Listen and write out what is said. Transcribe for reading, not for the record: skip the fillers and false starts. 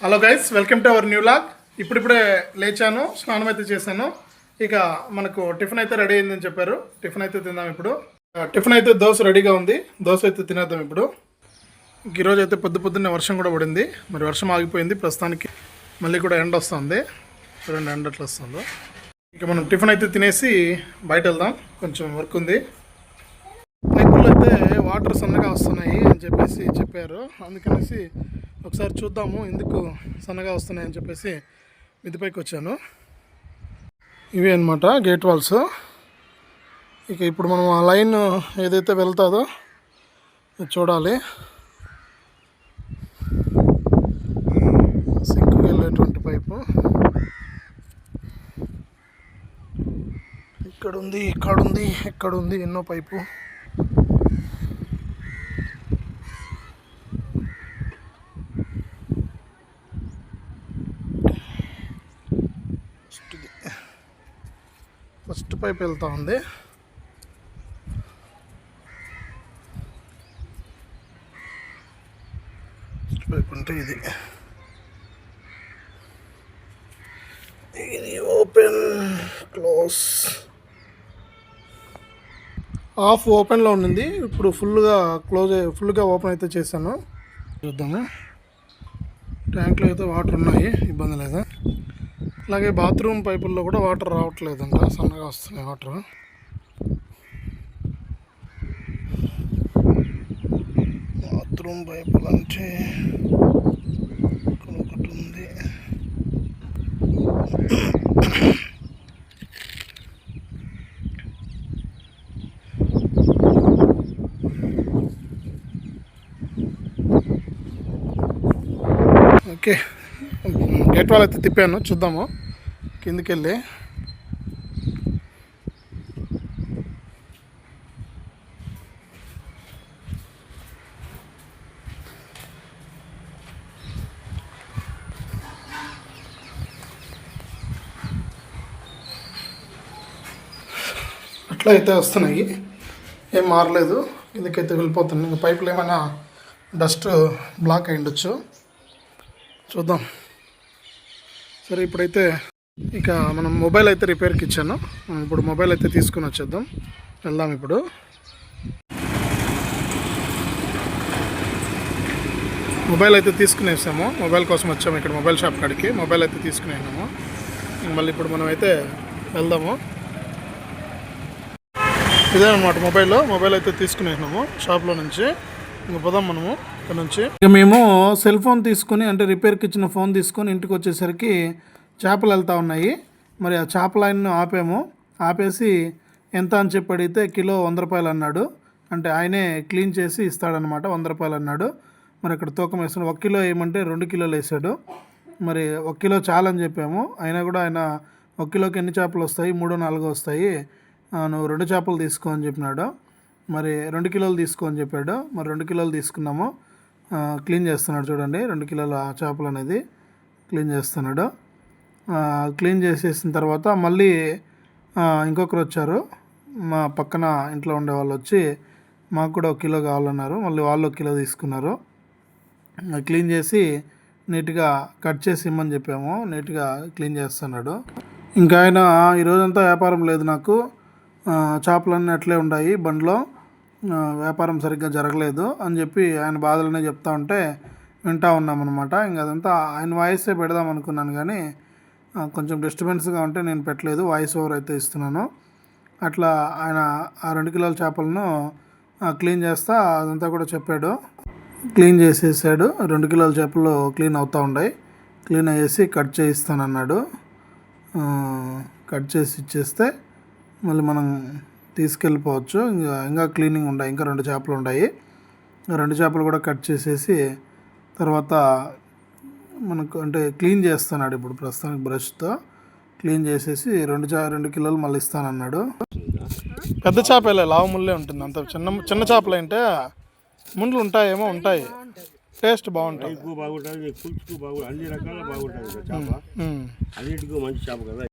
Hello guys, welcome to our new vlog. ఇప్పుడిప్పుడే లేచాను, స్నానం అయితే చేశాను. ఇక మనకు టిఫిన్ అయితే రెడీ అయిందని చెప్పారు. టిఫిన్ అయితే తిందాం ఇప్పుడు. టిఫిన్ అయితే దోశ రెడీగా ఉంది. దోశ అయితే తినేద్దాం ఇప్పుడు. ఈరోజు అయితే పొద్దున్నే వర్షం కూడా పడింది. మరి వర్షం ఆగిపోయింది ప్రస్తుతానికి. మళ్ళీ కూడా ఎండ వస్తుంది. చూడండి ఎండ ఎట్లా వస్తుందో. ఇక మనం టిఫిన్ అయితే తినేసి బయట వెళ్దాం, కొంచెం వర్క్ ఉంది. పైపుల్లో అయితే వాటర్ సన్నగా వస్తున్నాయి అని చెప్పేసి చెప్పారు. అందుకనేసి ఒకసారి చూద్దాము ఎందుకు సన్నగా వస్తున్నాయి అని చెప్పేసి మిద్దిపైకి వచ్చాను. ఇవి అన్నమాట గేట్ వాల్స్. ఇక ఇప్పుడు మనం ఆ లైన్ ఏదైతే వెళ్తుందో చూడాలి. సింక్కి వెళ్ళేటువంటి పైపు ఇక్కడుంది, ఇక్కడుంది, ఇక్కడుంది, ఎన్నో పైపు. ఫస్ట్ పైప్ వెళ్తా ఉంది. ఫస్ట్ పైప్ అంటే ఇది ఓపెన్ క్లోజ్. హాఫ్ ఓపెన్లో ఉండింది, ఇప్పుడు ఫుల్గా ఓపెన్ అయితే చేశాను. చూద్దాము. ట్యాంక్లో అయితే వాటర్ ఉన్నాయి, ఇబ్బంది లేదా. అలాగే బాత్రూమ్ పైపుల్లో కూడా వాటర్ రావట్లేదంట, సన్నగా వస్తున్నాయి వాటర్. బాత్రూమ్ పైపులు అంటే ఇక్కడ ఒకటి ఉంది. ఓకే, గేట్ వాల్ అయితే తిప్పాను, చూద్దాము కిందికి వెళ్ళి. అట్లా అయితే వస్తున్నాయి, ఏం మారలేదు. కిందకైతే వెళ్ళిపోతున్నాయి. ఇంకా పైపులు ఏమైనా డస్ట్ బ్లాక్ అయి ఉండొచ్చు, చూద్దాం. సరే, ఇప్పుడైతే ఇక మనం మొబైల్ అయితే రిపేర్కి ఇచ్చాను. ఇప్పుడు మొబైల్ అయితే తీసుకుని వచ్చేద్దాం, వెళ్దాం ఇప్పుడు. మొబైల్ అయితే తీసుకునేసాము. మొబైల్ కోసం వచ్చాము ఇక్కడ మొబైల్ షాప్ కాడికి. మొబైల్ అయితే తీసుకునేసాము. మళ్ళీ ఇప్పుడు మనం అయితే వెళ్దాము. ఇదేనమాట మొబైల్ అయితే తీసుకునేసినాము షాప్లో నుంచి. ఇంక పోదాం మనము ఇక్కడ నుంచి. ఇక మేము సెల్ ఫోన్ తీసుకుని, అంటే రిపేర్కి ఇచ్చిన ఫోన్ తీసుకొని ఇంటికి వచ్చేసరికి చేపలు వెళ్తూ ఉన్నాయి. మరి ఆ చేప లైన్ను ఆపేసి ఎంత అని చెప్పి అడిగితే కిలో 100 రూపాయలు అన్నాడు. అంటే ఆయనే క్లీన్ చేసి ఇస్తాడనమాట. 100 రూపాయలు అన్నాడు. మరి అక్కడ తూకం వేసాడు. 1 కిలో వేయమంటే 2 కిలోలు వేసాడు. మరి 1 కిలో చాలని చెప్పాము. అయినా కూడా ఆయన 1 కిలోకి ఎన్ని చేపలు వస్తాయి, 3-4 వస్తాయి, నువ్వు 2 చేపలు తీసుకో అని చెప్పినాడు. మరి 2 కిలోలు తీసుకో అని చెప్పాడు. మరి 2 కిలోలు తీసుకున్నాము. క్లీన్ చేస్తున్నాడు చూడండి, 2 కిలోల చేపలు అనేది క్లీన్ చేస్తున్నాడు. క్లీన్ చేసేసిన తర్వాత మళ్ళీ ఇంకొకరు వచ్చారు, మా పక్కన ఇంట్లో ఉండే వాళ్ళు వచ్చి మాకు కూడా 1 కిలో కావాలన్నారు. మళ్ళీ వాళ్ళు 1 కిలో తీసుకున్నారు. క్లీన్ చేసి నీట్గా కట్ చేసి ఇమ్మని చెప్పాము. నీట్గా క్లీన్ చేస్తున్నాడు. ఇంకా ఆయన ఈరోజంతా వ్యాపారం లేదు, నాకు చేపలన్నీ అట్లే ఉన్నాయి బండిలో, వ్యాపారం సరిగ్గా జరగలేదు అని చెప్పి ఆయన బాధలనే చెప్తా ఉంటే వింటూ ఉన్నామన్నమాట. ఇంకా అదంతా ఆయన వాయిసే పెడదాం అనుకున్నాను, కానీ కొంచెం డిస్టర్బెన్స్గా ఉంటే నేను పెట్టలేదు. వాయిస్ ఓవర్ అయితే ఇస్తున్నాను. అట్లా ఆయన ఆ 2 కిలోల చేపలను క్లీన్ చేస్తా అదంతా కూడా చెప్పాడు. క్లీన్ చేసేసాడు. 2 కిలోల చేపలు క్లీన్ అవుతూ ఉన్నాయి. క్లీన్ అయ్యేసి కట్ చేయిస్తానన్నాడు. కట్ చేసి ఇచ్చేస్తే మళ్ళీ మనం తీసుకెళ్ళిపోవచ్చు. ఇంకా క్లీనింగ్ ఉన్నాయి. ఇంకా 2 చేపలు ఉన్నాయి. 2 చేపలు కూడా కట్ చేసేసి తర్వాత మనకు అంటే క్లీన్ చేస్తున్నాడు ఇప్పుడు ప్రస్తుతానికి. బ్రష్తో క్లీన్ చేసేసి 2 కిలోలు మళ్ళీ ఇస్తానన్నాడు. పెద్ద చేపలే, లావు ముళ్ళే ఉంటుంది. అంత చిన్న చేపలు అంటే ముండ్లు ఉంటాయేమో, ఉంటాయి, టేస్ట్ బాగుంటుంది. అన్ని రకాల బాగుంటుంది. అన్నిటికీ మంచి చేప కదా.